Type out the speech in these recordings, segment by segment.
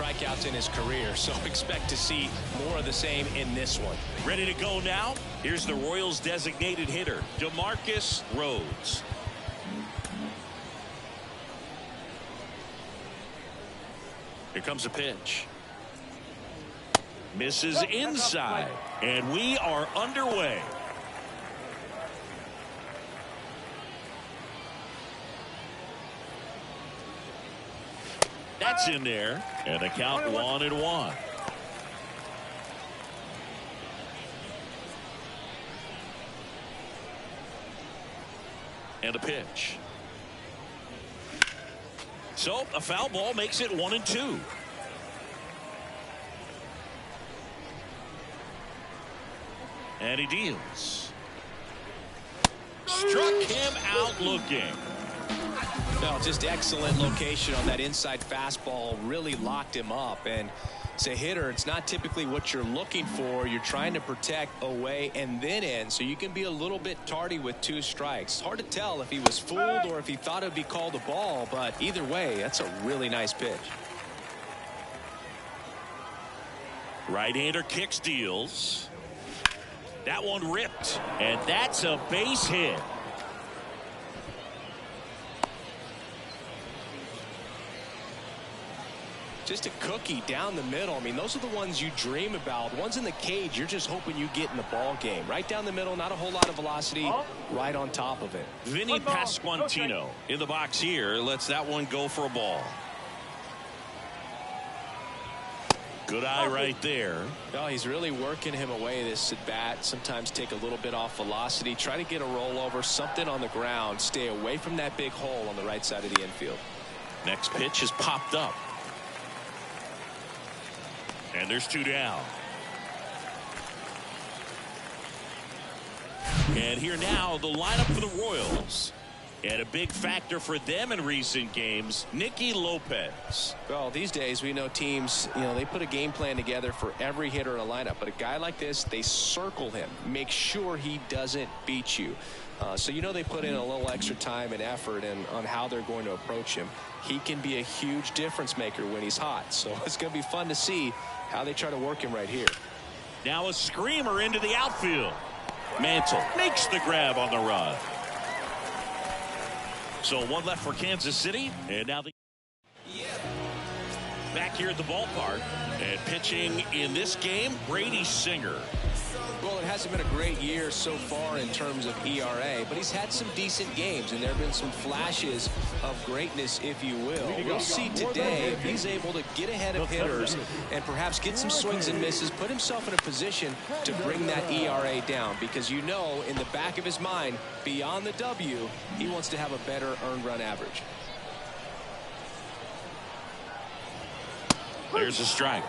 strikeouts in his career, so expect to see more of the same in this one. Ready to go now? Here's the Royals designated hitter, DeMarcus Rhodes. Here comes a pitch. Misses inside, and we are underway. That's in there, and the count 1-1. And a pitch. So a foul ball makes it 1-2. And he deals. Struck him out looking. No, just excellent location on that inside fastball. Really locked him up. And as a hitter, it's not typically what you're looking for. You're trying to protect away and then in, so you can be a little bit tardy with 2 strikes. It's hard to tell if he was fooled or if he thought it would be called a ball, but either way, that's a really nice pitch. Right-hander kicks, deals. That one ripped, and that's a base hit. Just a cookie down the middle. I mean, those are the ones you dream about. Ones in the cage, you're just hoping you get in the ball game. Right down the middle, not a whole lot of velocity, right on top of it. Vinny Pasquantino in the box here lets that one go for a ball. Good eye right there. No, he's really working him away this at bat. Sometimes take a little bit off velocity. Try to get a rollover, something on the ground. Stay away from that big hole on the right side of the infield. Next pitch is popped up. And there's 2 down. And here now, the lineup for the Royals. And a big factor for them in recent games, Nicky Lopez. Well, these days we know teams, they put a game plan together for every hitter in a lineup. But a guy like this, they circle him, make sure he doesn't beat you. So they put in a little extra time and effort on how they're going to approach him. He can be a huge difference maker when he's hot. So it's going to be fun to see how they try to work him right here. Now a screamer into the outfield. Mantle makes the grab on the run. So 1 left for Kansas City, and now back here at the ballpark, and pitching in this game, Brady Singer. Well, it hasn't been a great year so far in terms of ERA, but he's had some decent games, and there have been some flashes of greatness, if you will. We'll see today if he's able to get ahead of hitters and perhaps get some swings and misses, put himself in a position to bring that ERA down, because in the back of his mind, beyond the W, he wants to have a better earned run average. There's a strike.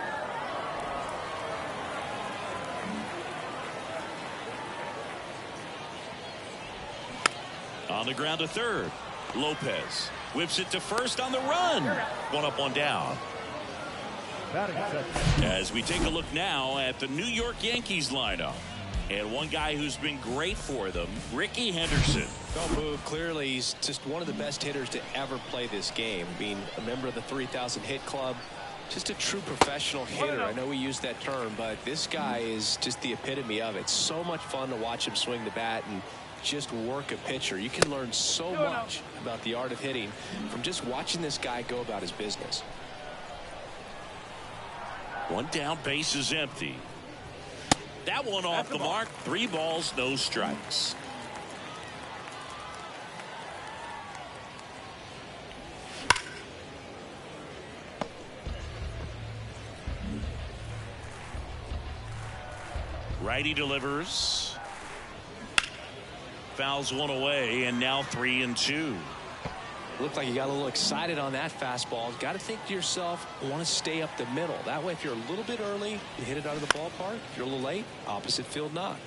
On the ground to third. Lopez whips it to first on the run. 1 up, 1 down. As we take a look now at the New York Yankees lineup. And one guy who's been great for them, Ricky Henderson. Well, Boog, clearly he's just one of the best hitters to ever play this game. Being a member of the 3,000 hit club. Just a true professional hitter. I know we use that term, but this guy is just the epitome of it. So much fun to watch him swing the bat and just work a pitcher. You can learn so much about the art of hitting from just watching this guy go about his business. 1 down, base is empty. That one off the mark. 3 balls, no strikes. Righty delivers. Fouls one away, and now 3-2. Looked like you got a little excited on that fastball. Got to think to yourself, I want to stay up the middle. That way, if you're a little bit early, you hit it out of the ballpark. If you're a little late, opposite field knock.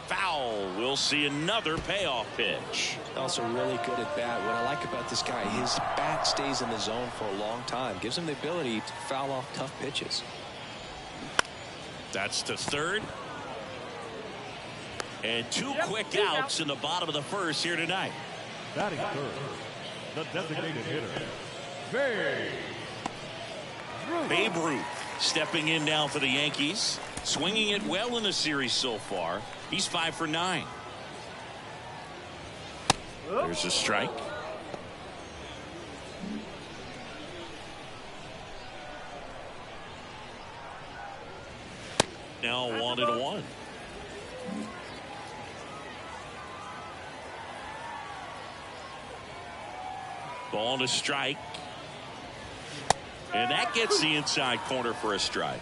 Foul. We'll see another payoff pitch. Also really good at bat. What I like about this guy, his bat stays in the zone for a long time. Gives him the ability to foul off tough pitches. That's to third. And two quick outs in the bottom of the first here tonight. Batting third, the designated hitter, Babe Ruth stepping in now for the Yankees. Swinging it well in the series so far. He's 5 for 9. There's a strike. Now 1-1. Ball to strike. And that gets the inside corner for a strike.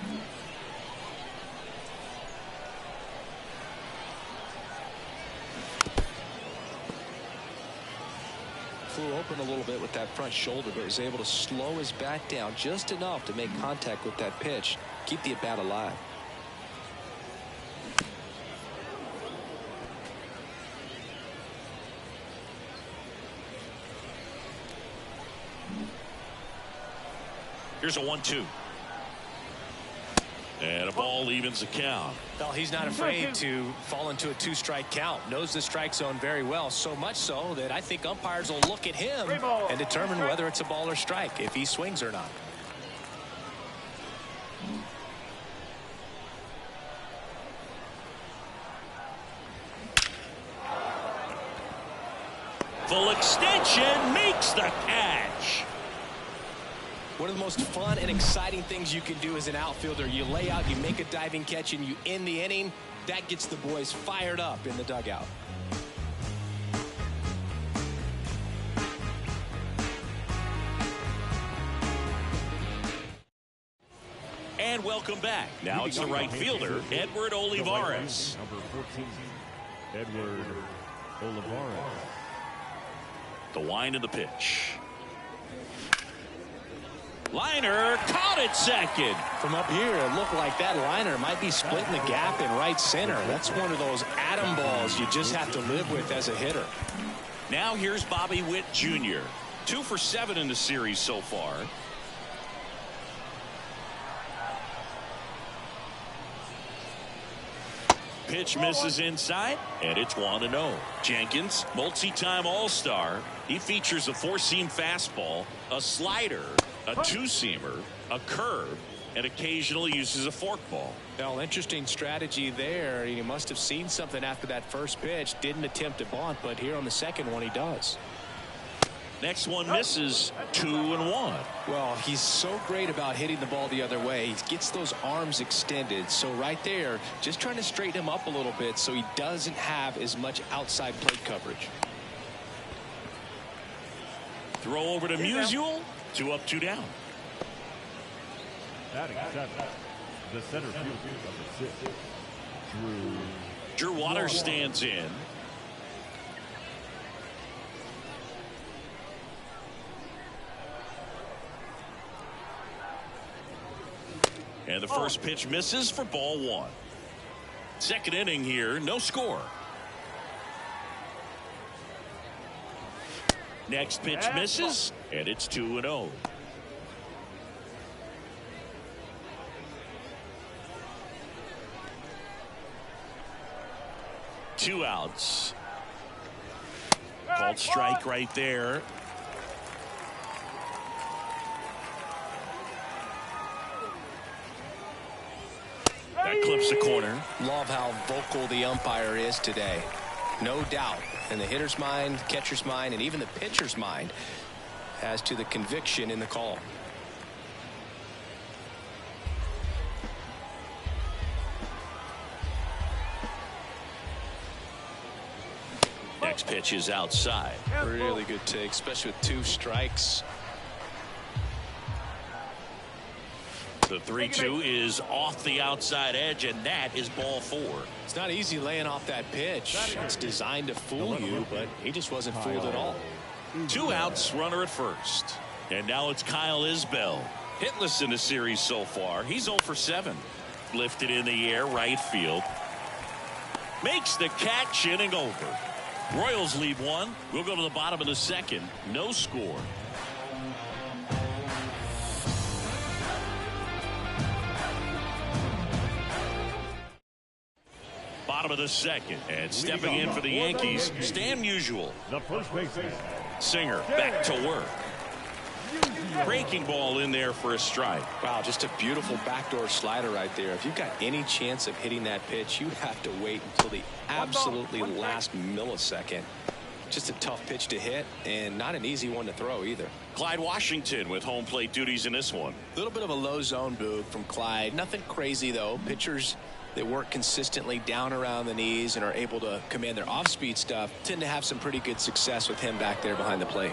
Flew open a little bit with that front shoulder, but was able to slow his bat down just enough to make contact with that pitch. Keep the at-bat alive. Here's a 1-2. And a ball evens the count. Well, he's not afraid to fall into a 2-strike count. Knows the strike zone very well, so much so that I think umpires will look at him and determine whether it's a ball or strike, if he swings or not. Full extension makes the catch. One of the most fun and exciting things you can do as an outfielder, you lay out, you make a diving catch, and you end the inning. That gets the boys fired up in the dugout. And welcome back. Now it's the right fielder, Edward Olivares. Number 14, Edward Olivares. The wind of the pitch. Liner caught it second. From up here, it looked like that liner might be splitting the gap in right center. That's one of those atom balls you just have to live with as a hitter. Now here's Bobby Witt Jr. 2 for 7 in the series so far. Pitch misses inside, and it's 1-0. Jenkins, multi-time All-Star. He features a 4-seam fastball, a slider, a 2-seamer, a curve, and occasionally uses a forkball. Well, interesting strategy there. He must have seen something after that first pitch. Didn't attempt a bunt, but here on the second one he does. Next one misses. 2-1. Well, he's so great about hitting the ball the other way. He gets those arms extended. So right there, just trying to straighten him up a little bit so he doesn't have as much outside plate coverage. Throw over to Musial. 2 up, 2 down. Batting 7, the center fielder, number 6, Drew Waters stands in. And the first pitch misses for ball 1. Second inning here, no score. Next pitch misses, and it's 2-0. Two outs. Called strike right there. That clips the corner. Love how vocal the umpire is today. No doubt in the hitter's mind, catcher's mind, and even the pitcher's mind as to the conviction in the call. Next pitch is outside. Really good take, especially with 2 strikes. The 3-2 is off the outside edge, and that is ball 4. It's not easy laying off that pitch. It's designed to fool you, but he just wasn't fooled at all. 2 outs, runner at first. And now it's Kyle Isbell. Hitless in the series so far. He's 0 for 7. Lifted in the air, right field. Makes the catch, inning over. Royals lead 1. We'll go to the bottom of the second. No score. Bottom of the second. And stepping in for the Yankees, Stan Musial. The first baseman. Singer back to work. Breaking ball in there for a strike. Wow, just a beautiful backdoor slider right there. If you've got any chance of hitting that pitch, you have to wait until the absolutely last millisecond. Just a tough pitch to hit, and not an easy one to throw either. Clyde Washington with home plate duties in this one. A little bit of a low zone boog from Clyde. Nothing crazy, though. Pitchers that work consistently down around the knees and are able to command their off-speed stuff tend to have some pretty good success with him back there behind the plate.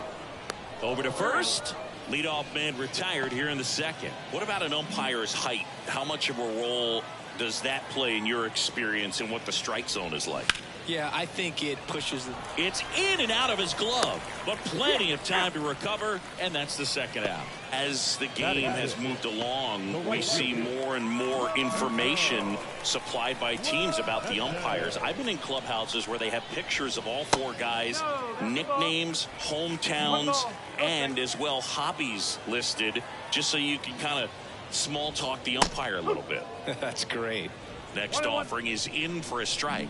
Over to first. Leadoff man retired here in the second. What about an umpire's height? How much of a role does that play in your experience and what the strike zone is like? Yeah, I think it pushes. It's in and out of his glove, but plenty of time to recover, and that's the second out. As the game has moved along, we see more and more information supplied by teams about the umpires. I've been in clubhouses where they have pictures of all four guys, nicknames, hometowns, and as well hobbies listed, just so you can kind of small talk the umpire a little bit. That's great. Next offering is in for a strike.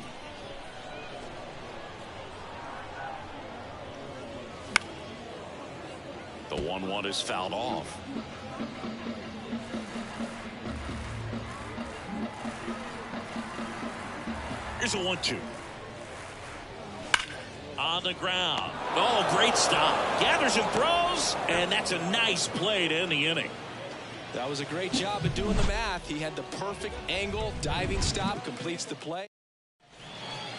The 1-1 is fouled off. Here's a 1-2. On the ground. Oh, great stop. Gathers and throws, and that's a nice play to end the inning. That was a great job of doing the math. He had the perfect angle, diving stop, completes the play.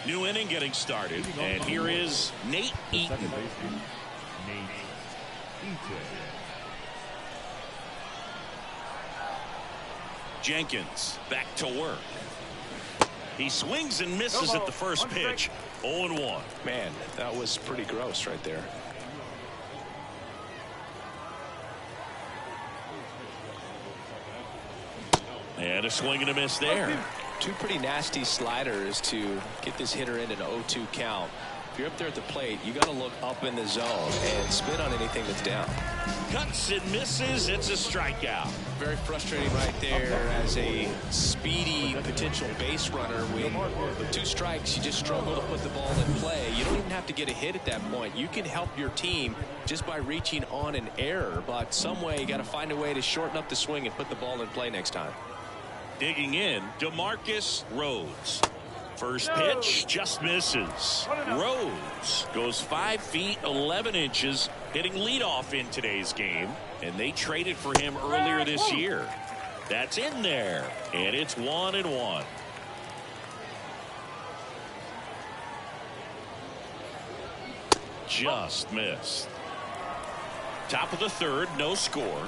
New inning getting started, and here is Nate Eaton. Second baseman. Nate Eaton. Jenkins back to work. He swings and misses at the first pitch. 0-1. Man, that was pretty gross right there. And a swing and a miss there. Two pretty nasty sliders to get this hitter in an 0-2 count. If you're up there at the plate, you got to look up in the zone and spin on anything that's down. Cuts and misses. It's a strikeout. Very frustrating right there as a speedy potential base runner. With two strikes, you just struggle to put the ball in play. You don't even have to get a hit at that point. You can help your team just by reaching on an error, but some way you got to find a way to shorten up the swing and put the ball in play next time. Digging in, DeMarcus Rhodes. First pitch just misses. Rhodes goes 5 feet 11 inches, hitting leadoff in today's game, and they traded for him earlier this year. That's in there, and it's 1-1. Just missed. Top of the third, no score.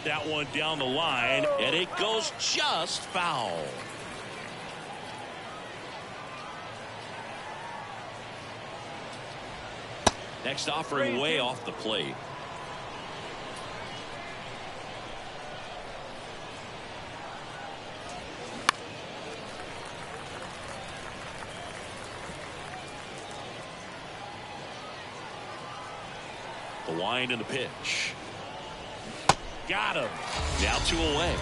That one down the line, and it goes just foul. Next offering way off the plate. The wind and the pitch. Got him. Now 2 away.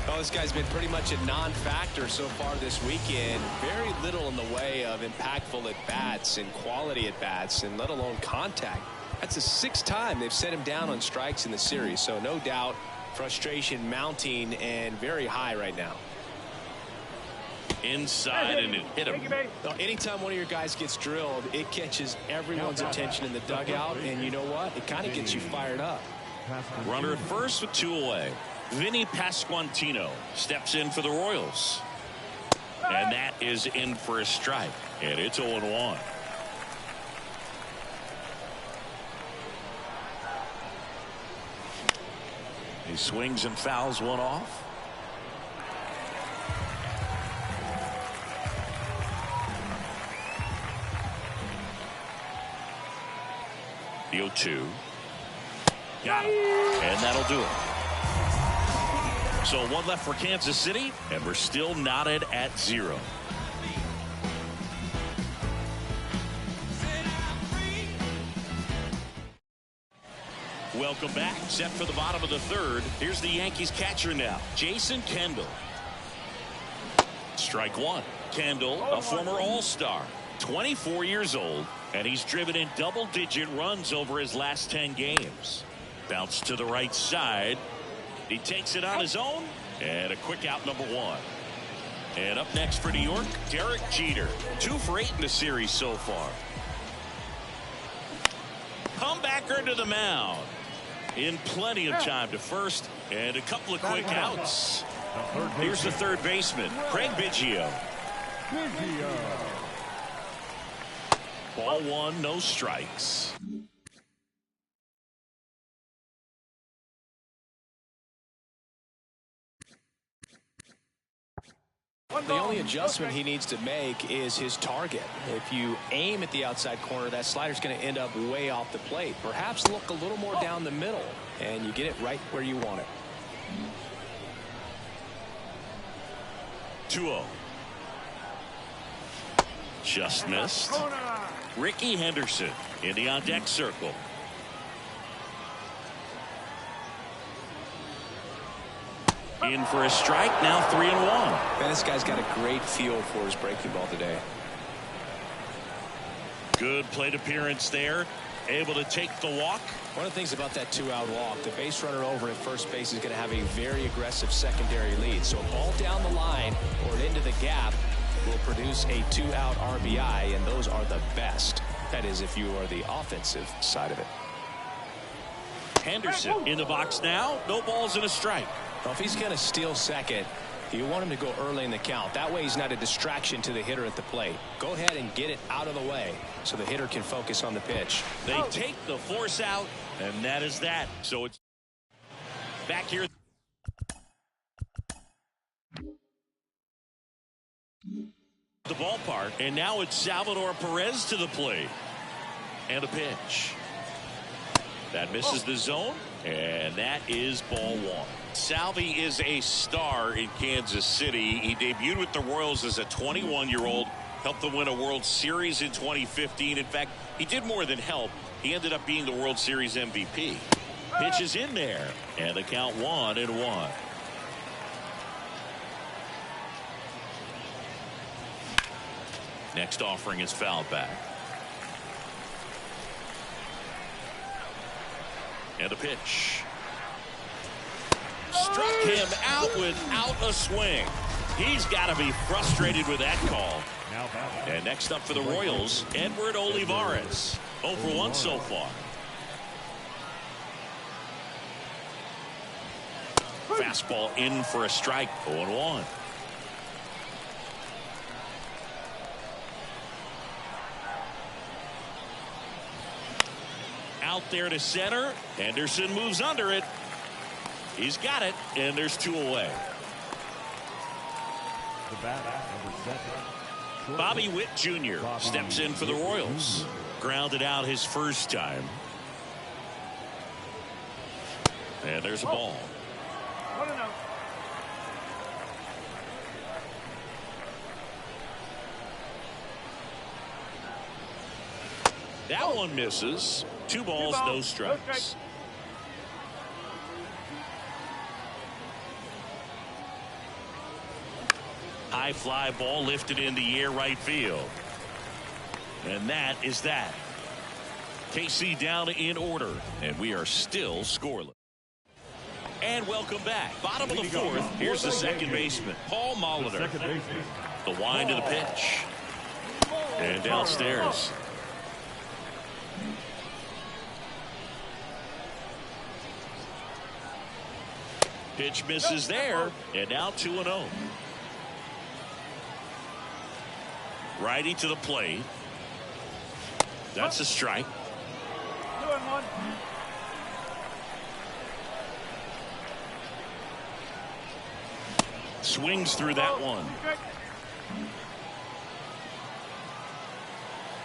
Well, this guy's been pretty much a non-factor so far this weekend. Very little in the way of impactful at-bats and quality at-bats, and let alone contact. That's the 6th time they've set him down on strikes in the series, so no doubt frustration mounting and very high right now. Inside and it hit him. Well, anytime one of your guys gets drilled, it catches everyone's attention in the dugout, and you know what? It kind of gets you fired up. Runner at first with 2 away. Vinny Pasquantino steps in for the Royals. And that is in for a strike. And it's 0-1. He swings and fouls one off. The 0-2. Got him. And that'll do it. So 1 left for Kansas City, and we're still knotted at 0. welcome back. Set for the bottom of the third. Here's the Yankees catcher now, Jason Kendall. Strike one. Kendall, a former All-Star, 24 years old, and he's driven in double-digit runs over his last 10 games. Bounce to the right side. He takes it on his own, and a quick out, number one. And up next for New York, Derek Jeter. 2 for 8 in the series so far. Comebacker to the mound. In plenty of time to first, and a couple of quick outs. Here's the third baseman, Craig Biggio. Ball one, no strikes. The only adjustment he needs to make is his target. If you aim at the outside corner, that slider's going to end up way off the plate. Perhaps look a little more down the middle, and you get it right where you want it. 2-0. Just missed. Ricky Henderson in the on-deck circle. In for a strike, now 3-1. Man, this guy's got a great feel for his breaking ball today. Good plate appearance there. Able to take the walk. One of the things about that 2-out walk, the base runner over at first base is going to have a very aggressive secondary lead. So a ball down the line or into the gap will produce a 2-out RBI, and those are the best. That is, if you are the offensive side of it. Henderson in the box now. No balls and a strike. Well, if he's going to steal second, you want him to go early in the count. That way he's not a distraction to the hitter at the plate. Go ahead and get it out of the way so the hitter can focus on the pitch. They take the force out, and that is that. So it's back here. The ballpark, and now it's Salvador Perez to the plate. And a pitch. That misses the zone, and that is ball one. Salvi is a star in Kansas City. He debuted with the Royals as a 21-year-old, helped them win a World Series in 2015. In fact, he did more than help. He ended up being the World Series MVP. Pitch is in there, and the count 1-1. Next offering is fouled back. And a pitch. Struck him out without a swing. He's got to be frustrated with that call. And next up for the Royals, Edward Olivares. 0 for 1 so far. Fastball in for a strike. 0-1. Out there to center. Henderson moves under it. He's got it, and there's 2 away. Bobby Witt Jr. steps in for the Royals. Grounded out his first time. And there's a ball. That one misses. 2 balls, no strikes. High fly ball lifted in the air right field. And that is that. KC down in order, and we are still scoreless. And welcome back. Bottom of the fourth. Here's the second baseman, Paul Molitor. The wind of the pitch. And downstairs. Pitch misses there, and now 2-0. Righty to the plate. That's a strike. 2-1. Swings through that one.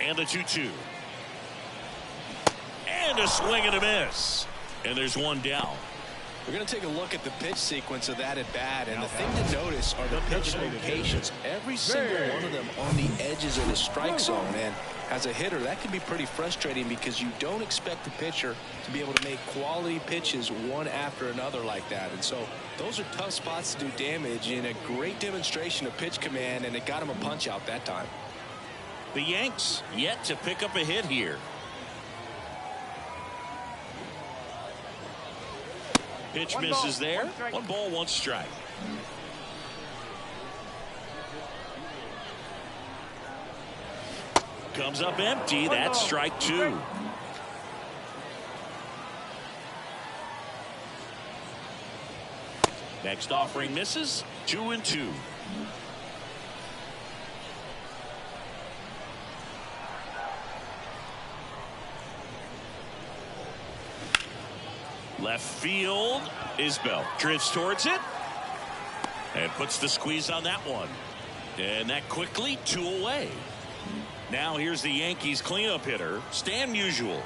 And the 2-2. And a swing and a miss. And there's one down. We're going to take a look at the pitch sequence of that at bat, and the thing to notice are the pitch locations. Every single one of them on the edges of the strike zone, and as a hitter, that can be pretty frustrating because you don't expect the pitcher to be able to make quality pitches one after another like that. And so those are tough spots to do damage, and a great demonstration of pitch command, and it got him a punch out that time. The Yanks yet to pick up a hit here. Pitch misses there. 1 ball, 1 strike. Comes up empty. That's strike 2. Next offering misses. 2-2. Left field. Isbell drifts towards it and puts the squeeze on that one. And that quickly 2 away. Now here's the Yankees cleanup hitter, Stan Musial.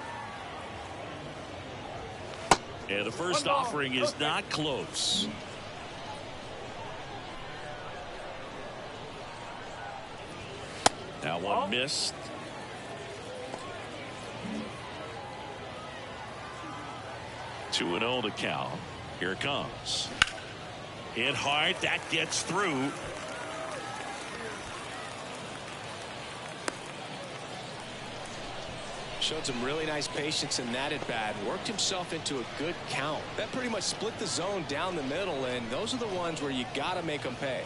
And the first offering is not close. That one missed. Two and 0 to count. Here it comes. Hit hard. That gets through. Showed some really nice patience in that at bat. Worked himself into a good count. That pretty much split the zone down the middle, and those are the ones where you got to make them pay.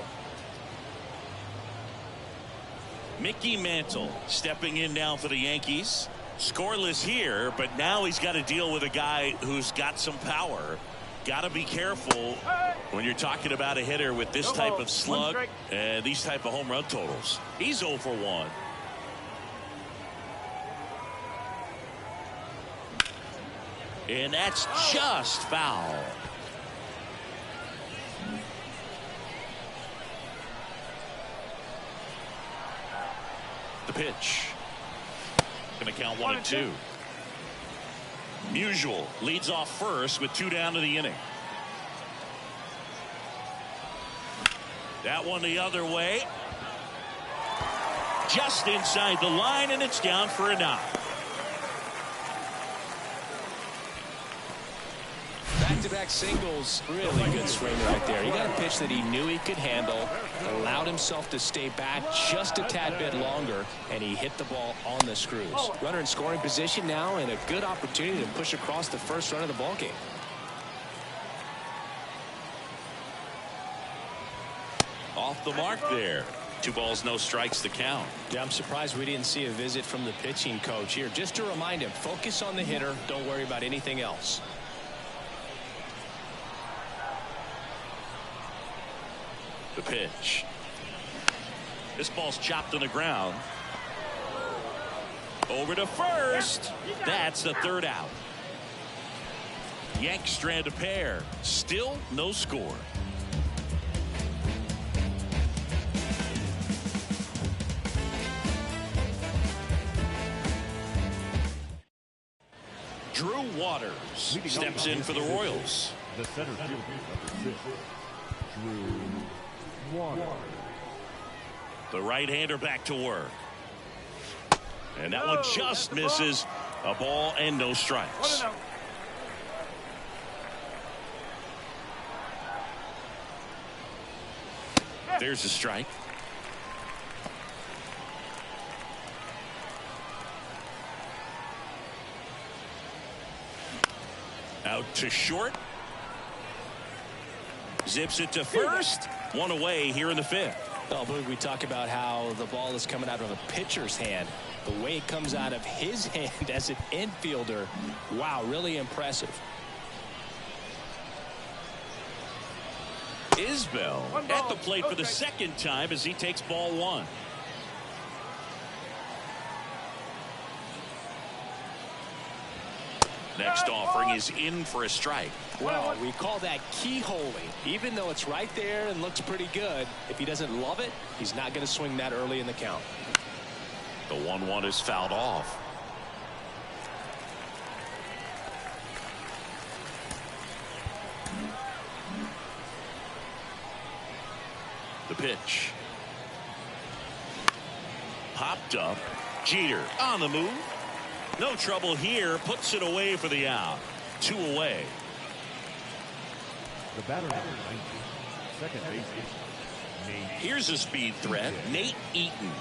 Mickey Mantle stepping in now for the Yankees. Scoreless here, but now he's got to deal with a guy who's got some power. Got to be careful when you're talking about a hitter with this type of slug and these type of home run totals. He's 0 for 1. And that's just foul. The pitch. Going to count 1-2. Musial leads off first with 2 down to the inning. That one the other way. Just inside the line, and it's down for a knock. Back-to-back singles, really good swing right there. He got a pitch that he knew he could handle, allowed himself to stay back just a tad bit longer, and he hit the ball on the screws. Runner in scoring position now, and a good opportunity to push across the first run of the ballgame. Off the mark there. 2 balls, no strikes to count. Yeah, I'm surprised we didn't see a visit from the pitching coach here. Just to remind him, focus on the hitter. Don't worry about anything else. The pitch. This ball's chopped on the ground. Over to first. That's the 3rd out. Yanks strand a pair. Still no score. Drew Waters steps in for the Royals. The center fielder, number 6, Drew Waters. The right-hander back to work. And that one just misses. A ball and no strikes. There's a strike. Out to short. Zips it to first. 1 away here in the 5th. Well, Boog, we talk about how the ball is coming out of a pitcher's hand. The way it comes out of his hand as an infielder, wow, really impressive. Isbell at the plate for the 2nd time as he takes ball 1. Next offering is in for a strike. Well, we call that keyholing. Even though it's right there and looks pretty good, if he doesn't love it, he's not going to swing that early in the count. The 1-1 is fouled off. The pitch. Popped up. Jeter on the move. No trouble here. Puts it away for the out. 2 away. The batter, number 19, second baseman, Nate. Here's a speed threat. Nate Eaton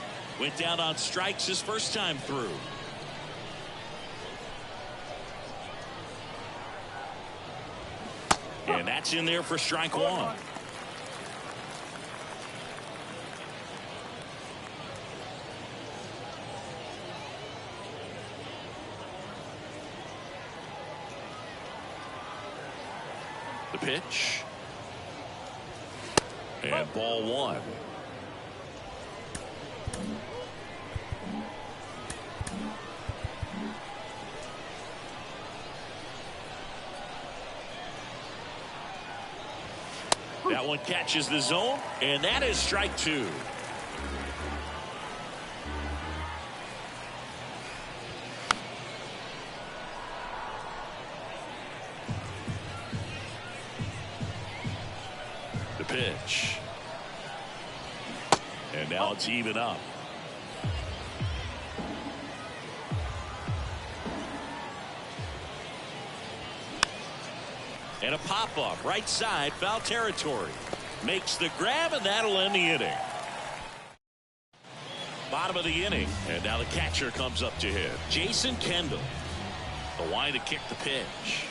went down on strikes his first time through. And that's in there for strike 1. The pitch. And ball 1. That one catches the zone, and that is strike 2. The pitch. And now it's even up. And a pop-up right side, foul territory. Makes the grab, and that'll end the inning. Bottom of the inning, and now the catcher comes up to hit. Jason Kendall. The line to kick the pitch.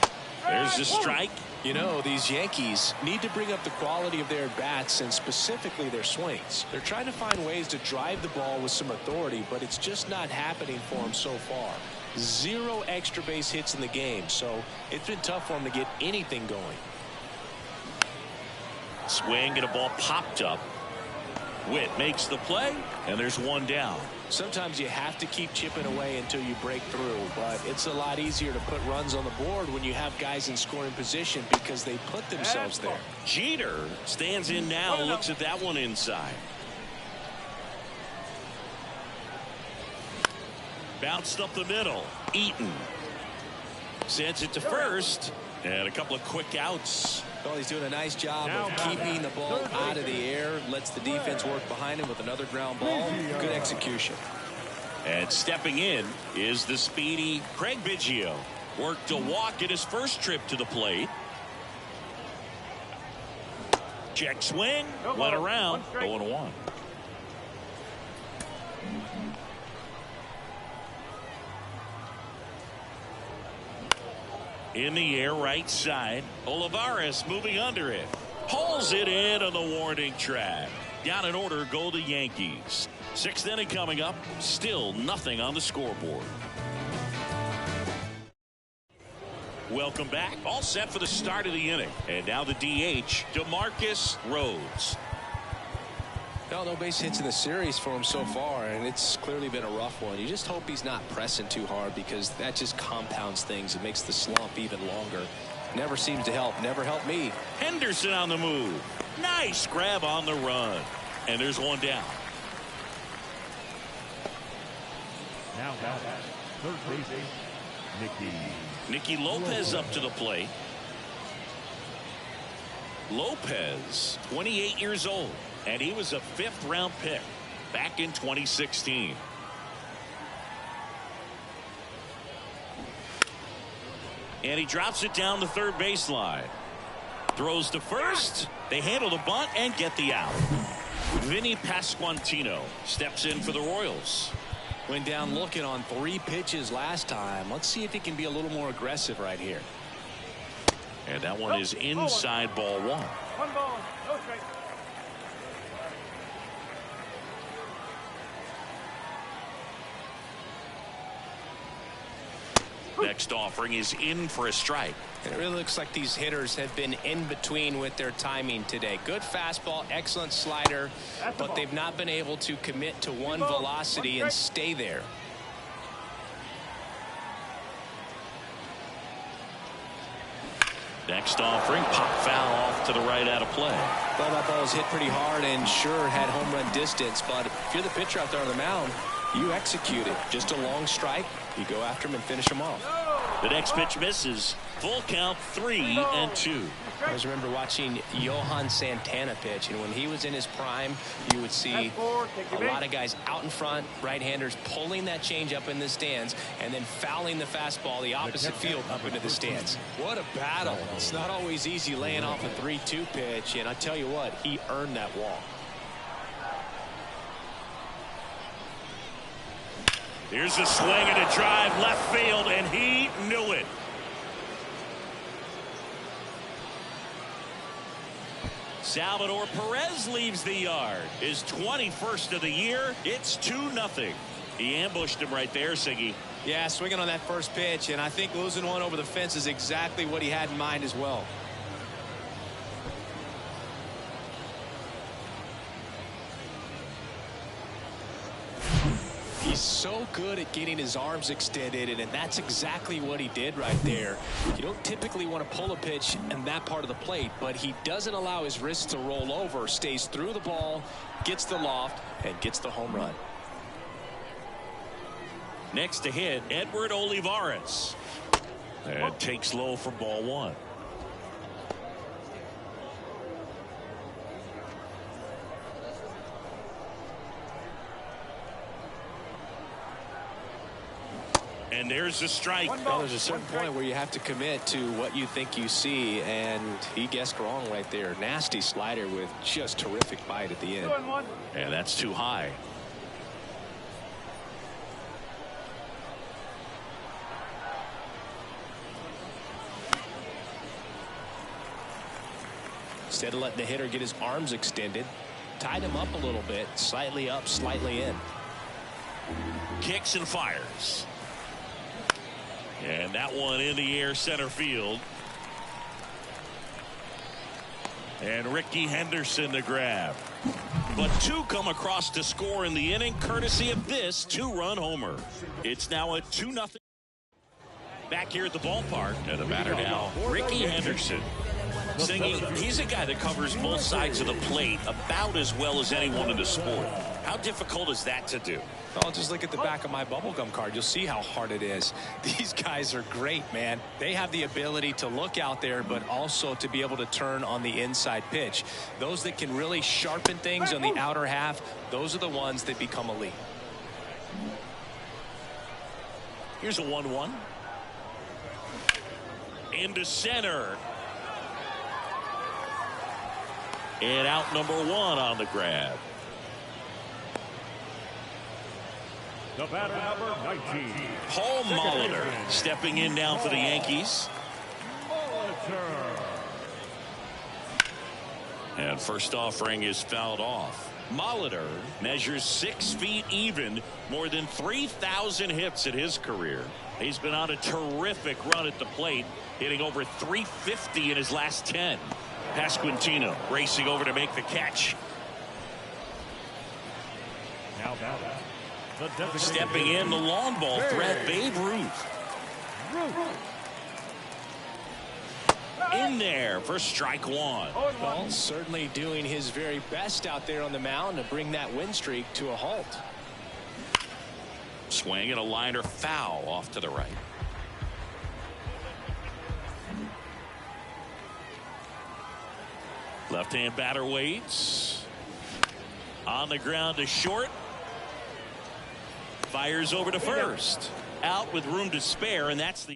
There's the strike. You know, these Yankees need to bring up the quality of their bats and specifically their swings. They're trying to find ways to drive the ball with some authority, but it's just not happening for them so far. 0 extra base hits in the game, so it's been tough for them to get anything going. Swing and a ball popped up. Witt makes the play, and there's 1 down. Sometimes you have to keep chipping away until you break through, but it's a lot easier to put runs on the board when you have guys in scoring position because they put themselves there. Jeter stands in now, looks at that one inside. Bounced up the middle. Eaton sends it to first, and a couple of quick outs. Well, he's doing a nice job of keeping the ball out of the air, lets the defense work behind him with another ground ball. Good execution. And stepping in is the speedy Craig Biggio. Worked a walk in his first trip to the plate. Check swing, went around, 0-1. In the air, right side. Olivares moving under it. Pulls it in on the warning track. Down in order go the Yankees. 6th inning coming up. Still nothing on the scoreboard. Welcome back. All set for the start of the inning. And now the DH, DeMarcus Rhodes. Well, no base hits in the series for him so far, and it's clearly been a rough one. You just hope he's not pressing too hard because that just compounds things. It makes the slump even longer. Never seems to help. Never helped me. Henderson on the move. Nice grab on the run. And there's 1 down. Now back, third baseman, Nicky Lopez up to the plate. Lopez, 28 years old. And he was a 5th-round pick back in 2016. And he drops it down the third baseline. Throws to first. They handle the bunt and get the out. Vinny Pasquantino steps in for the Royals. Went down looking on 3 pitches last time. Let's see if he can be a little more aggressive right here. And that one is inside ball 1. 1 ball, no strike. Next offering is in for a strike. It really looks like these hitters have been in between with their timing today. Good fastball, excellent slider, but they've not been able to commit to one velocity and stay there. Next offering, pop foul off to the right out of play. Well, that ball was hit pretty hard and sure had home run distance, but if you're the pitcher out there on the mound, you execute it. Just a long strike, you go after him and finish him off. The next pitch misses. Full count, 3-2. I always remember watching Johan Santana pitch, and when he was in his prime, you would see a lot of guys out in front, right-handers pulling that change up in the stands, and then fouling the fastball the opposite field up into the stands. What a battle. It's not always easy laying off a 3-2 pitch, and I tell you what, he earned that walk. Here's a swing and a drive left field, and he knew it. Salvador Perez leaves the yard. His 21st of the year. It's 2-0. He ambushed him right there, Siggy. Yeah, swinging on that first pitch, and I think losing one over the fence is exactly what he had in mind as well. He's so good at getting his arms extended, and that's exactly what he did right there. You don't typically want to pull a pitch in that part of the plate, but he doesn't allow his wrists to roll over, stays through the ball, gets the loft, and gets the home run. Next to hit, Edward Olivares. And takes low for ball one. And there's a strike. Well, there's a certain point where you have to commit to what you think you see, and he guessed wrong right there. Nasty slider with just terrific bite at the end. And that's too high. Instead of letting the hitter get his arms extended, tied him up a little bit, slightly up, slightly in. Kicks and fires. And that one in the air, center field. And Ricky Henderson to grab. But two come across to score in the inning, courtesy of this two-run homer. It's now a 2-0. Back here at the ballpark, and the batter now, Ricky Henderson. Singing, he's a guy that covers both sides of the plate about as well as anyone in the sport. How difficult is that to do? Oh, just look at the back of my bubblegum card. You'll see how hard it is. These guys are great, man. They have the ability to look out there, but also to be able to turn on the inside pitch. Those that can really sharpen things on the outer half, those are the ones that become elite. Here's a 1-1. Into center. And out number one on the grab. The batter, number 19. Paul Molitor stepping in now for the Yankees. And first offering is fouled off. Molitor measures 6 feet even, more than 3,000 hits in his career. He's been on a terrific run at the plate, hitting over 350 in his last 10. Pasquantino racing over to make the catch. Now stepping in, the long ball threat, Babe Ruth. In there for strike one. Well, certainly doing his very best out there on the mound to bring that win streak to a halt. Swing and a liner foul off to the right. Left-hand batter waits. On the ground to short. Fires over to first. Out with room to spare, and that's the...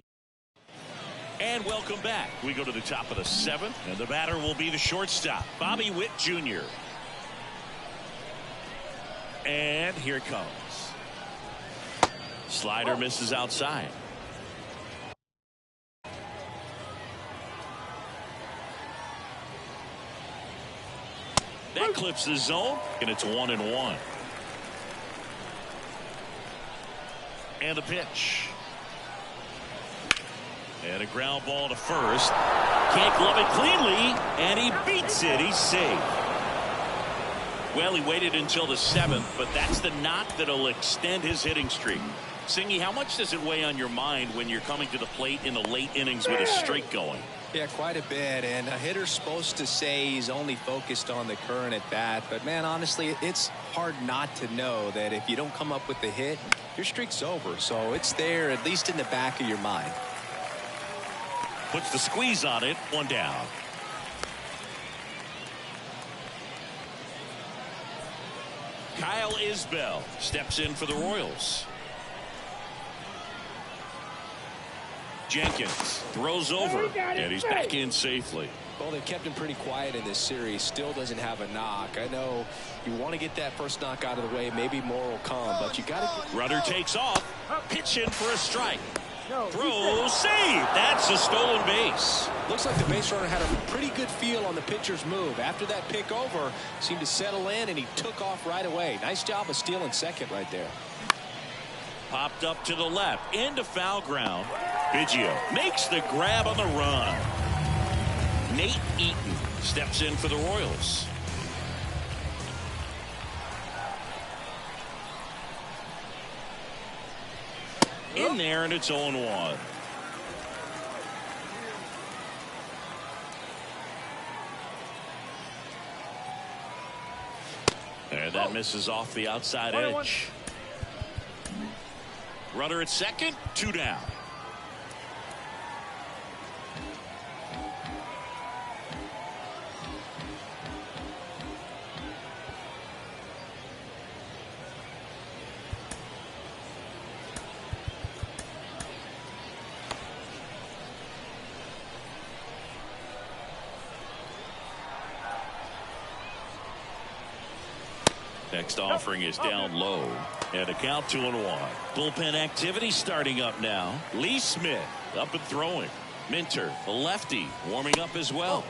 And welcome back. We go to the top of the 7th, and the batter will be the shortstop, Bobby Witt Jr. And here it comes. Slider misses outside. That clips the zone, and it's 1-1. And the pitch. And a ground ball to first. Can't glove it cleanly, and he beats it. He's safe. Well, he waited until the 7th, but that's the knock that'll extend his hitting streak. Singy, how much does it weigh on your mind when you're coming to the plate in the late innings with a streak going? Yeah, quite a bit, and a hitter's supposed to say he's only focused on the current at bat, but man, honestly, it's hard not to know that if you don't come up with the hit, your streak's over. So it's there, at least in the back of your mind. Puts the squeeze on it. One down. Kyle Isbell steps in for the Royals. Jenkins throws over, and he's back in safely. Well, they've kept him pretty quiet in this series. Still doesn't have a knock. I know you want to get that first knock out of the way. Maybe more will come, but you got to. Runner takes off. Pitch in for a strike. Throw, save. That's a stolen base. Looks like the base runner had a pretty good feel on the pitcher's move. After that pick over, seemed to settle in, and he took off right away. Nice job of stealing second right there. Popped up to the left, into foul ground. Biggio makes the grab on the run. Nate Eaton steps in for the Royals. In there, and it's 0-1. And that misses off the outside edge. Runner at second, 2 down. Next offering is down low. And a count 2-1. Bullpen activity starting up now. Lee Smith up and throwing. Minter, the lefty, warming up as well.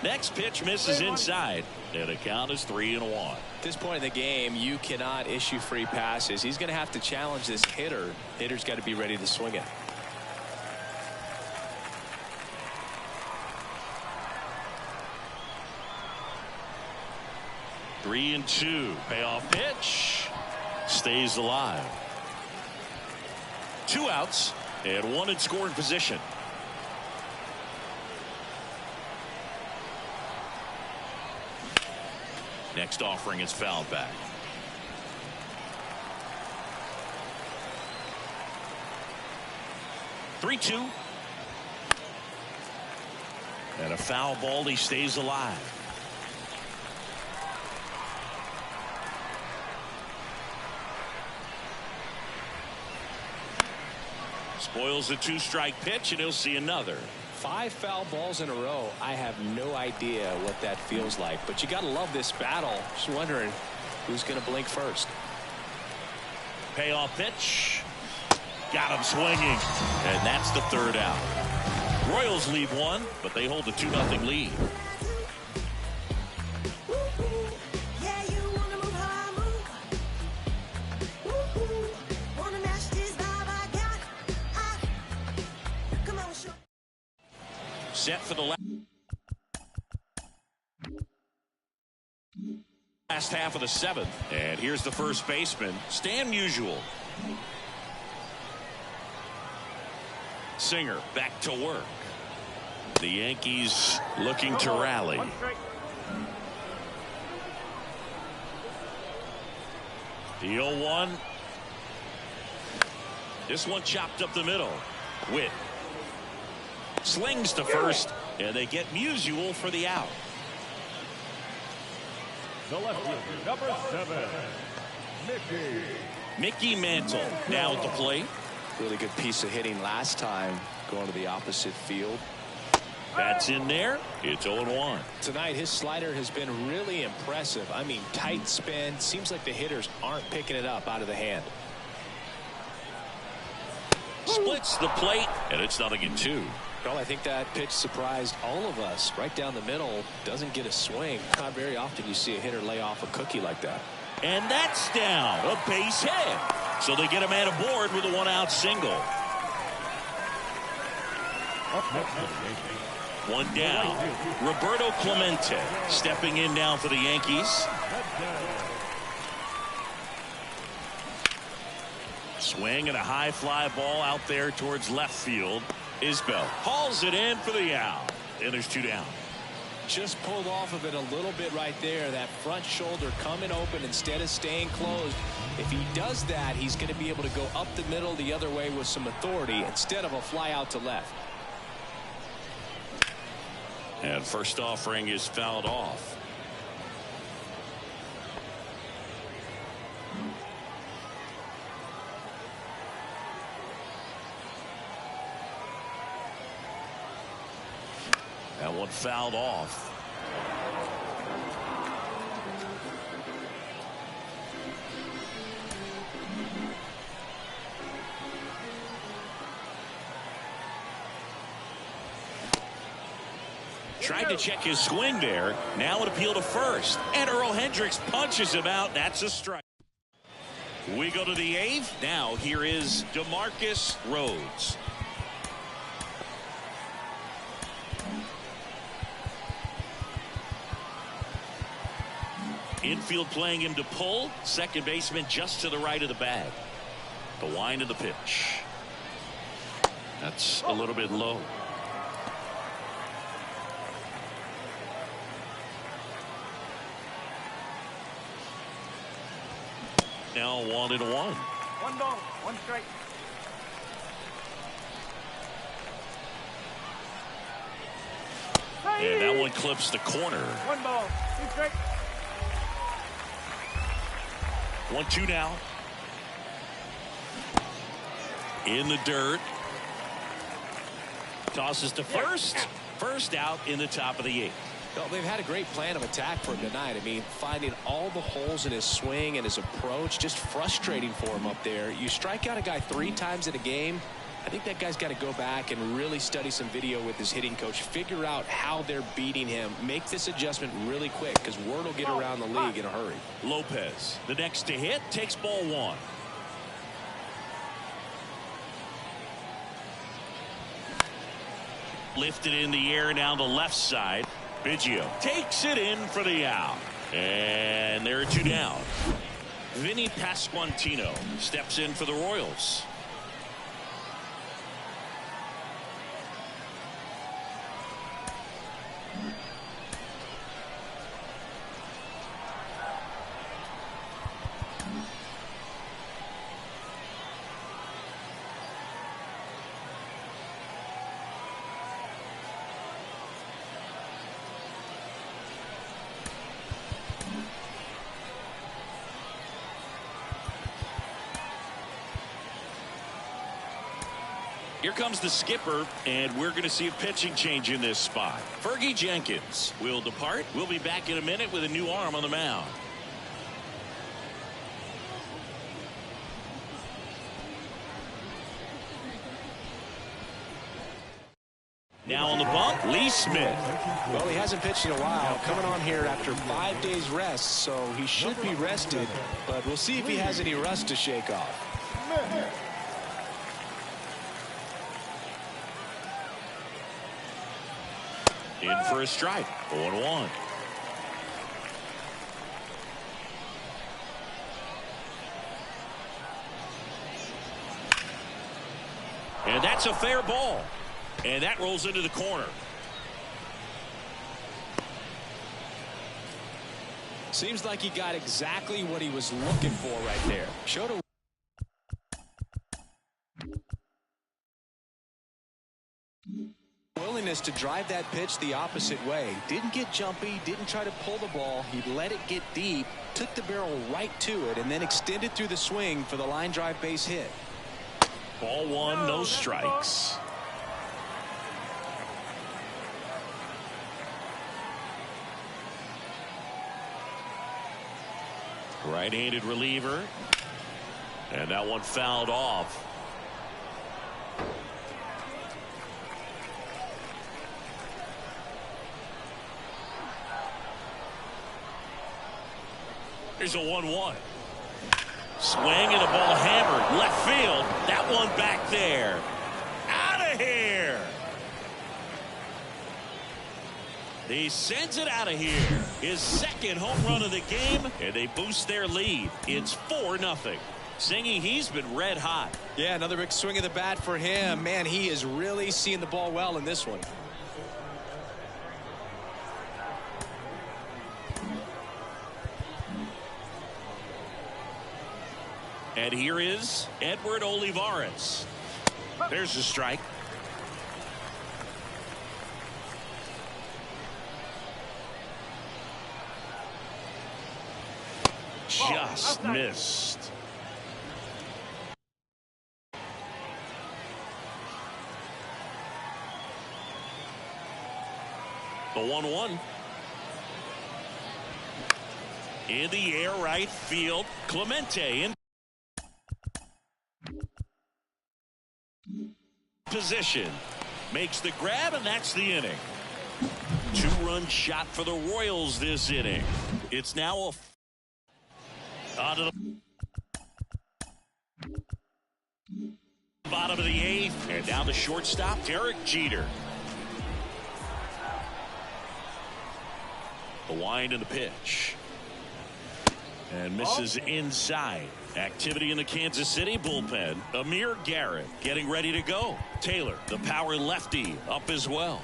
Next pitch misses inside. And a count is 3-1. At this point in the game, you cannot issue free passes. He's going to have to challenge this hitter. Hitter's got to be ready to swing it. Three and 2. Payoff pitch. Stays alive. 2 outs and 1 in scoring position. Next offering is fouled back. Three-2. And a foul ball. He stays alive. Spoils a 2-strike pitch, and he'll see another. 5 foul balls in a row. I have no idea what that feels like, but you got to love this battle. Just wondering who's going to blink first. Payoff pitch. Got him swinging, and that's the 3rd out. Royals lead 1, but they hold a 2-0 lead. Set for the last half of the 7th. And here's the first baseman, Stan Musial. Singer back to work. The Yankees looking to rally. The 0-1. This one chopped up the middle. Witt slings to first, and they get Musial for the out. The lefty, number 7, Mickey Mantle now at the plate. Really good piece of hitting last time, going to the opposite field. That's in there. It's 0-1. Tonight, his slider has been really impressive. I mean, tight spin. Seems like the hitters aren't picking it up out of the hand. Splits the plate, and it's 0-2. Well, I think that pitch surprised all of us. Right down the middle, doesn't get a swing. Not very often you see a hitter lay off a cookie like that. And that's down. A base hit. So they get a man aboard with a 1-out single. 1 down. Roberto Clemente stepping in now for the Yankees. Swing and a high fly ball out there towards left field. Isbell hauls it in for the out. And there's 2 down. Just pulled off of it a little bit right there. That front shoulder coming open instead of staying closed. If he does that, he's going to be able to go up the middle the other way with some authority instead of a fly out to left. And first offering is fouled off. That one fouled off. Tried to check his swing there. Now an appeal to first. And Earl Hendricks punches him out. That's a strike. We go to the 8th. Now here is DeMarcus Rhodes. Infield playing him to pull. Second baseman just to the right of the bag. The wind of the pitch. That's a little bit low. Now 1-1. 1 ball, 1 strike. And that one clips the corner. 1 ball, 2 strike. 1-2 now. In the dirt. Tosses to first. First out in the top of the 8th. Well, they've had a great plan of attack for him tonight. I mean, finding all the holes in his swing and his approach, just frustrating for him up there. You strike out a guy 3 times in a game. I think that guy's got to go back and really study some video with his hitting coach, figure out how they're beating him, make this adjustment really quick, because word will get around the league in a hurry. Lopez, the next to hit, takes ball 1. Lifted in the air down the left side. Biggio takes it in for the out. And there are 2 down. Vinny Pasquantino steps in for the Royals. Here comes the skipper, and we're going to see a pitching change in this spot. Fergie Jenkins will depart. We'll be back in a minute with a new arm on the mound. Now on the bump, Lee Smith. Well, he hasn't pitched in a while, coming on here after 5 days rest, so he should be rested, but we'll see if he has any rust to shake off. In for a strike. 0-1. And that's a fair ball. And that rolls into the corner. Seems like he got exactly what he was looking for right there. Showed a willingness to drive that pitch the opposite way. Didn't get jumpy, didn't try to pull the ball. He let it get deep, took the barrel right to it, and then extended through the swing for the line drive base hit. Ball 1, no strikes. Right-handed reliever. And that one fouled off. Here's a 1-1. Swing and the ball hammered. Left field. That one back there. Out of here. He sends it out of here. His second home run of the game, and they boost their lead. It's 4-0. Singy, he's been red hot. Yeah, another big swing of the bat for him. Man, he is really seeing the ball well in this one. And here is Edward Olivares. There's the strike. just missed. The 1-1. In the air, right field. Clemente in position. Makes the grab, and that's the inning. 2-run shot for the Royals this inning. It's now onto the bottom of the 8th, and down the shortstop, Derek Jeter. The wind and the pitch. And misses inside. Activity in the Kansas City bullpen. Amir Garrett getting ready to go. Taylor, the power lefty, up as well.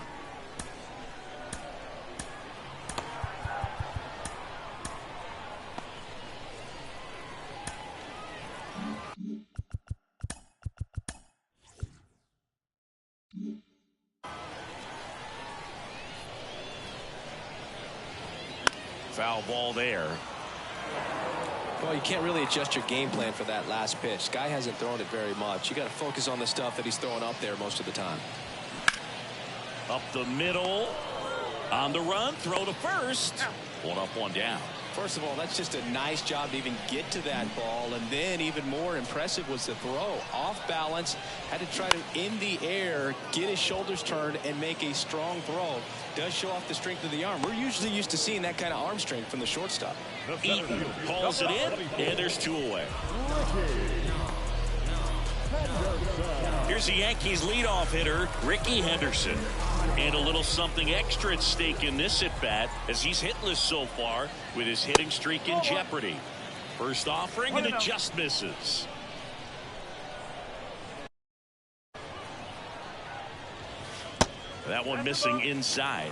Foul ball there. Well, you can't really adjust your game plan for that last pitch. Guy hasn't thrown it very much. You got to focus on the stuff that he's throwing up there most of the time. Up the middle. On the run. Throw to first. 1 up, 1 down. First of all, that's just a nice job to even get to that ball. And then even more impressive was the throw. Off balance. Had to try to, in the air, get his shoulders turned and make a strong throw. Does show off the strength of the arm. We're usually used to seeing that kind of arm strength from the shortstop. Eaton hauls it in, and there's 2 away. Here's the Yankees leadoff hitter, Ricky Henderson. And a little something extra at stake in this at-bat as he's hitless so far with his hitting streak in jeopardy. First offering, and it just misses. That one missing inside.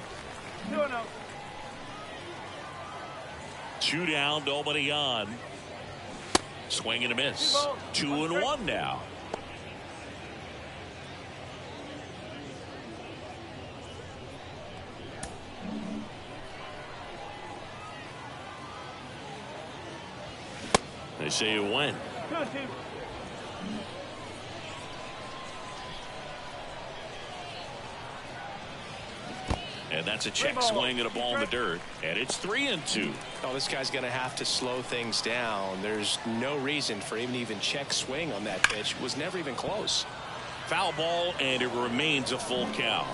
2 down, nobody on. Swing and a miss. 2-1 now. They say you win. And that's a check swing and a ball in the dirt. And it's 3-2. Oh, this guy's going to have to slow things down. There's no reason for him to even check swing on that pitch. It was never even close. Foul ball, and it remains a full count.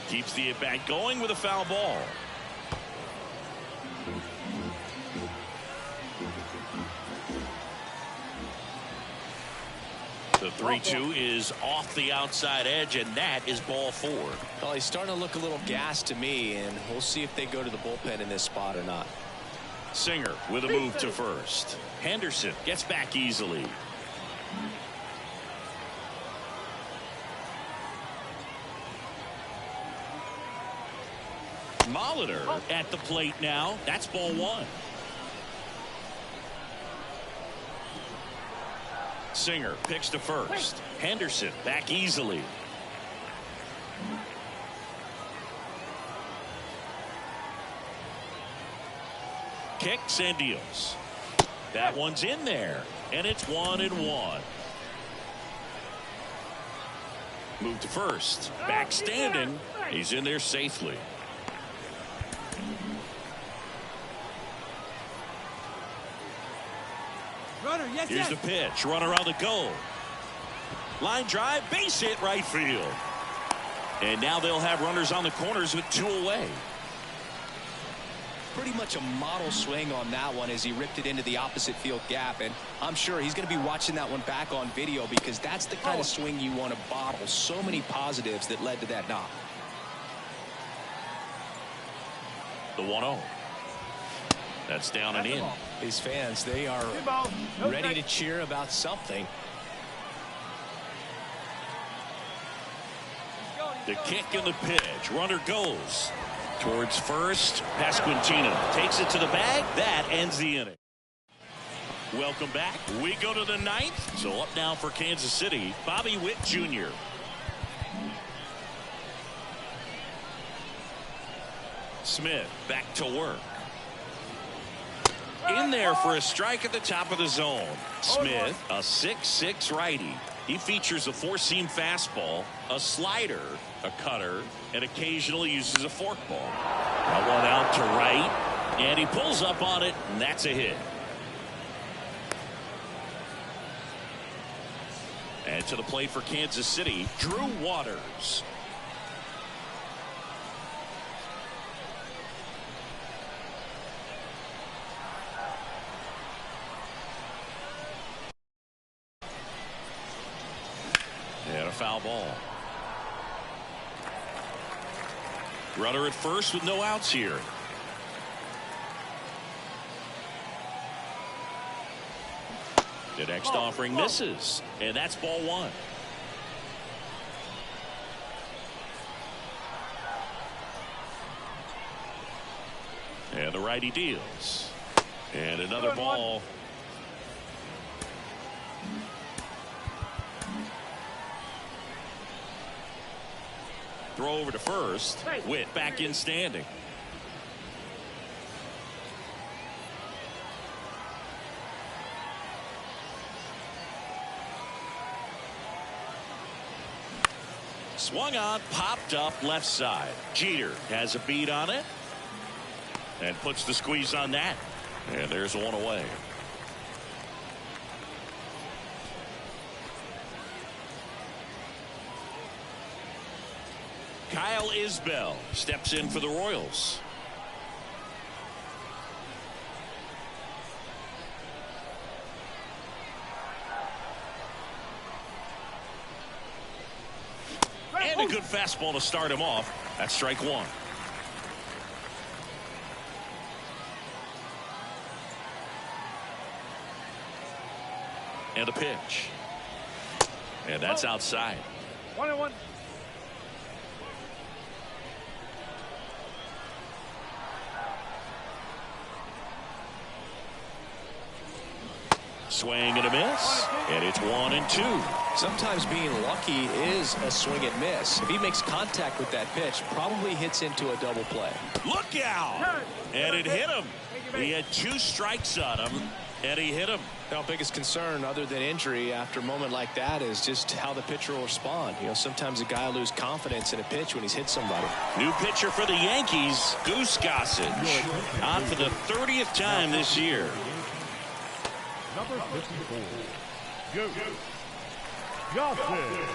Keeps the at-bat going with a foul ball. The 3-2 is off the outside edge, and that is ball 4. Well, he's starting to look a little gassed to me, and we'll see if they go to the bullpen in this spot or not. Singer with a move to first. Henderson gets back easily. Molitor at the plate now. That's ball 1. Singer picks to first. Henderson back easily. Kicks and deals. That one's in there, and it's 1-1. Move to first. Back standing. He's in there safely. Runner, yes, Here's the pitch. Runner on the go. Line drive, base hit right field. And now they'll have runners on the corners with 2 away. Pretty much a model swing on that one as he ripped it into the opposite field gap, and I'm sure he's going to be watching that one back on video because that's the kind of swing you want to bottle. So many positives that led to that knock. The 1-0. That's down and in. These fans, they are ready to cheer about something. The kick and the pitch. Runner goes towards first. Pasquantino takes it to the bag. That ends the inning. Welcome back. We go to the 9th. So up now for Kansas City, Bobby Witt Jr. Smith back to work. In there for a strike at the top of the zone. Smith, a 6'6" righty. He features a four-seam fastball, a slider, a cutter, and occasionally uses a forkball. That one out to right, and he pulls up on it, and that's a hit. And to the plate for Kansas City, Drew Waters. And a foul ball. Runner at first with no outs here. The next offering misses, and that's ball one. And the righty deals. And another ball. Throw over to first. Witt back in standing. Swung on, popped up left side. Jeter has a beat on it and puts the squeeze on that. And there's one away. Kyle Isbell steps in for the Royals. And a good fastball to start him off. That's strike one. And a pitch. And that's outside. 1-1. Swing and a miss, and it's 1-2. Sometimes being lucky is a swing and miss. If he makes contact with that pitch, probably hits into a double play. Look out! And it hit him. He had two strikes on him, and he hit him. Now, biggest concern other than injury after a moment like that is just how the pitcher will respond. You know, sometimes a guy will lose confidence in a pitch when he's hit somebody. New pitcher for the Yankees, Goose Gossage, on for the 30th time this year. Number 54, Goose Gossage.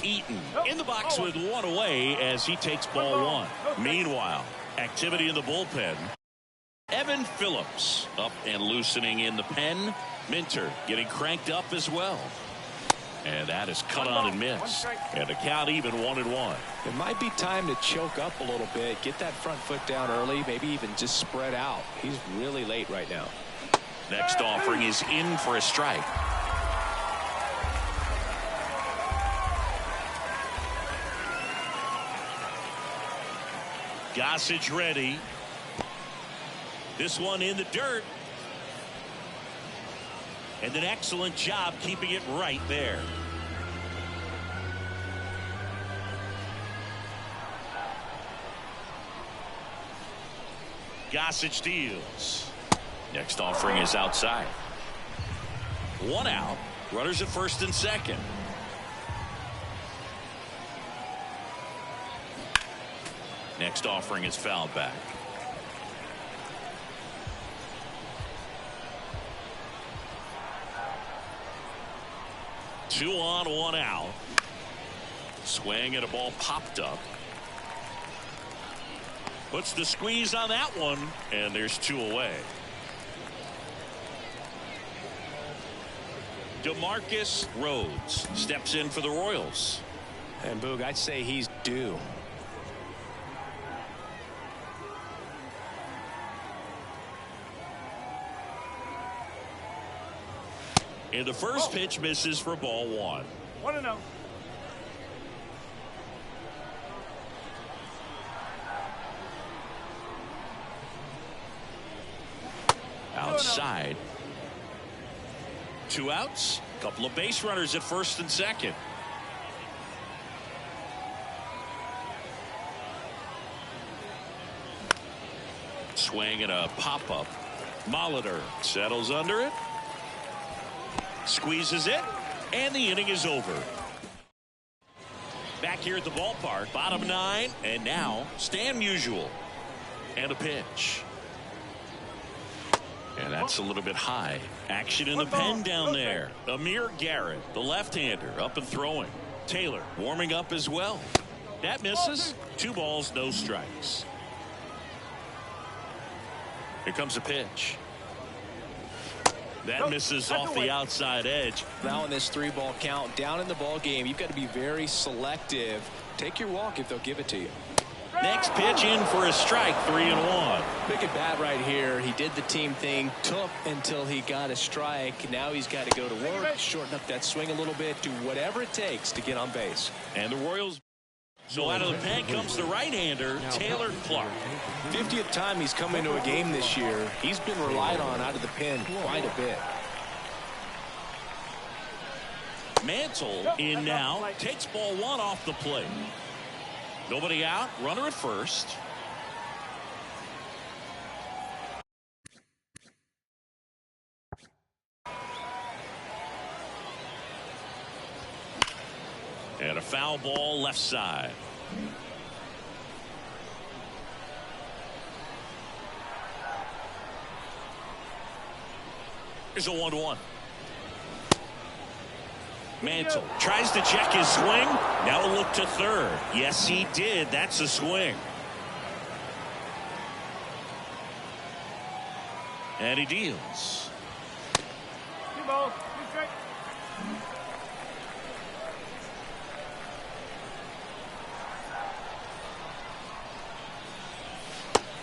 Eaton in the box with one away as he takes ball one. Meanwhile, activity in the bullpen. Evan Phillips up and loosening in the pen. Minter getting cranked up as well. And that is cut on and missed. And the count even 1-1. It might be time to choke up a little bit, get that front foot down early, maybe even just spread out. He's really late right now. Next offering is in for a strike. Gossage ready. This one in the dirt. And an excellent job keeping it right there. Gossage deals. Next offering is outside. One out. Runners at first and second. Next offering is fouled back. Two on, one out. Swing and a ball popped up. Puts the squeeze on that one, and there's two away. DeMarcus Rhodes steps in for the Royals. And Boog, I'd say he's due. And the first pitch misses for ball one. 1-0. Outside. Two outs. Couple of base runners at first and second. Swing and a pop-up. Molitor settles under it. Squeezes it. And the inning is over. Back here at the ballpark, bottom 9, and now Stan Musial. And a pitch. And that's a little bit high. Action in the pen down there. Amir Garrett, the left-hander, up and throwing. Taylor warming up as well. That misses. 2 balls, no strikes. Here comes a pitch. That misses off the outside edge. Now in this 3-ball count, down in the ball game, you've got to be very selective. Take your walk if they'll give it to you. Next pitch in for a strike, 3-1. Big at bat right here. He did the team thing, took until he got a strike. Now he's got to go to work, shorten up that swing a little bit, do whatever it takes to get on base. And the Royals. So out of the pen comes the right-hander, Taylor Clark. 50th time he's come into a game this year. He's been relied on out of the pen quite a bit. Mantle in now, takes ball 1 off the plate. Nobody out, runner at first. And a foul ball left side. Here's a 1-1. Mantle tries to check his swing. Now a look to third. Yes, he did. That's a swing. And he deals. 2 balls, 2 strikes.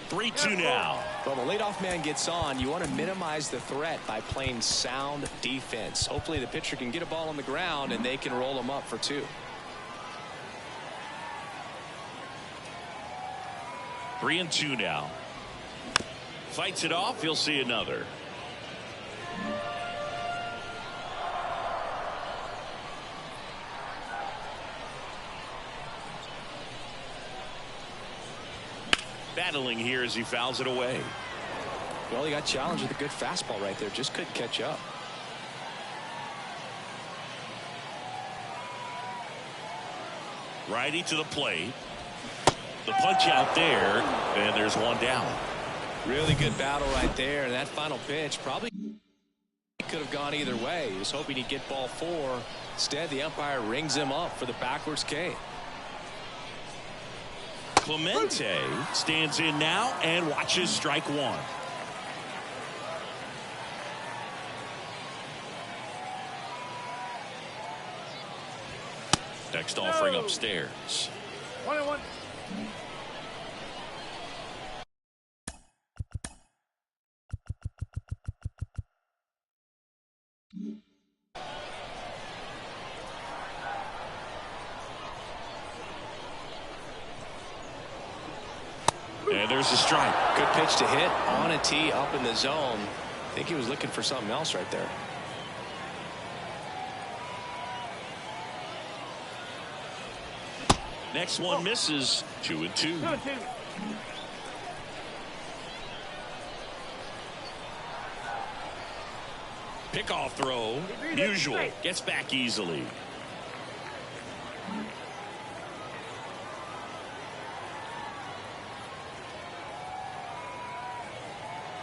3-2 now. Well, the leadoff man gets on. You want to minimize the threat by playing sound defense. Hopefully the pitcher can get a ball on the ground and they can roll him up for 2. 3-2 now. Fights it off. He'll see another. Battling here as he fouls it away. Well, he got challenged with a good fastball right there. Just couldn't catch up. Righty to the plate. The punch out there, and there's 1 down. Really good battle right there. And that final pitch probably could have gone either way. He was hoping he'd get ball 4. Instead, the umpire rings him up for the backwards K. Clemente stands in now and watches strike 1. Next offering upstairs. 1-1. And there's a strike. Good pitch to hit on a tee up in the zone. I think he was looking for something else right there. Next one misses. 2-2. 2-2. Pickoff throw. Musial gets back easily.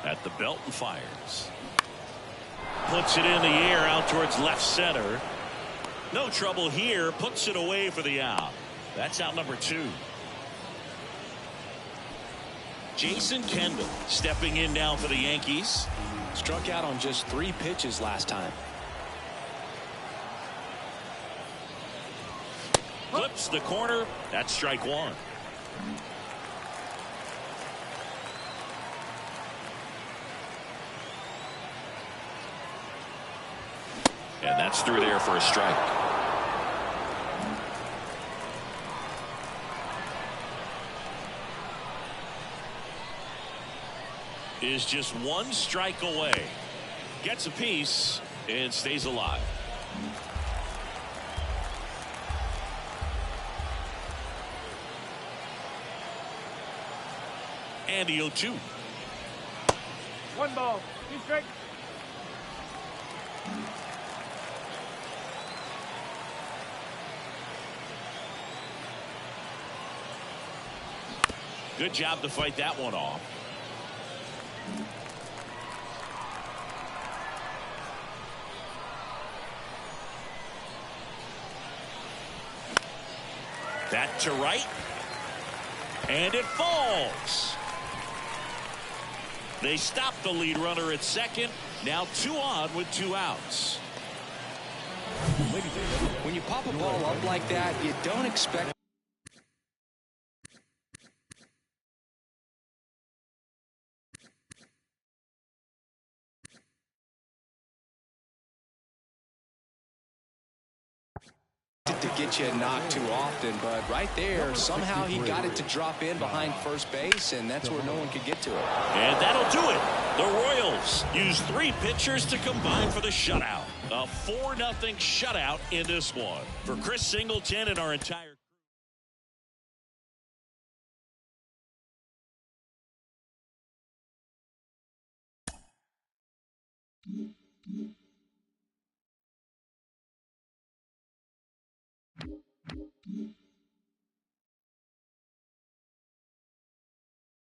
At the belt and fires. Puts it in the air out towards left center. No trouble here. Puts it away for the out. That's out number 2. Jason Kendall stepping in now for the Yankees. Struck out on just 3 pitches last time. Flips the corner. That's strike 1. And that's through there for a strike. Is just 1 strike away. Gets a piece and stays alive. And the 0-2. One ball. Two strikes. Good job to fight that one off. That to right. And it falls. They stop the lead runner at second. Now 2 on with 2 outs. When you pop a ball up like that, you don't expect to get you a knock too often, but right there, somehow he got it to drop in behind first base, and that's where no one could get to it. And that'll do it. The Royals use 3 pitchers to combine for the shutout. A 4-0 shutout in this one. For Chris Singleton and our entire Mm-hmm.